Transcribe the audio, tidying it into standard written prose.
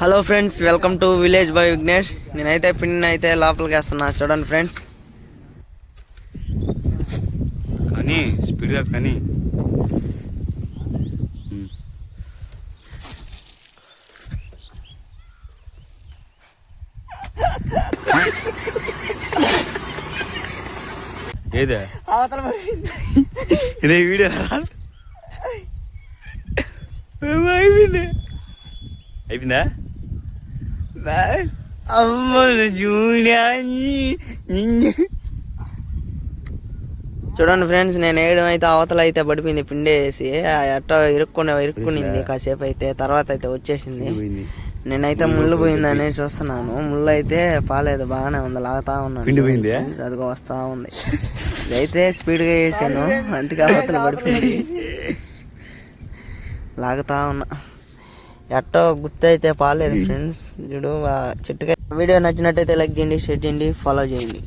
Hello friends, welcome to village boy Vignesh. నేనైతే పిన్ని అయితే లోపలికి వేస్తున్నా. చూడండి ఫ్రెండ్స్, కానీ స్పీడ్గా కానీ ఏదే ఇదే వీడియో అయిపోయిందా? అమ్మ చూడండి ఫ్రెండ్స్, నేను వేయడం అయితే అవతల అయితే పడిపోయింది. పిండి వేసి ఎట్ట ఇరుక్కునింది కాసేపు అయితే. తర్వాత అయితే వచ్చేసింది. నేనైతే ముళ్ళు పోయిందని చూస్తున్నాను. ముళ్ళు అయితే పాలేదు, బాగానే ఉంది. లాగుతా ఉన్నాను. అదిగో వస్తా ఉంది. ఇదైతే స్పీడ్గా వేసాను, అందుకే అవతల పడిపోయింది. లాగుతా ఉన్నా. ఎట్టో గుర్తు అయితే పాలేదు ఫ్రెండ్స్. చూడు చెట్టుగా. వీడియో నచ్చినట్టయితే లైక్ చేయండి, షేర్ చేయండి, ఫాలో చేయండి.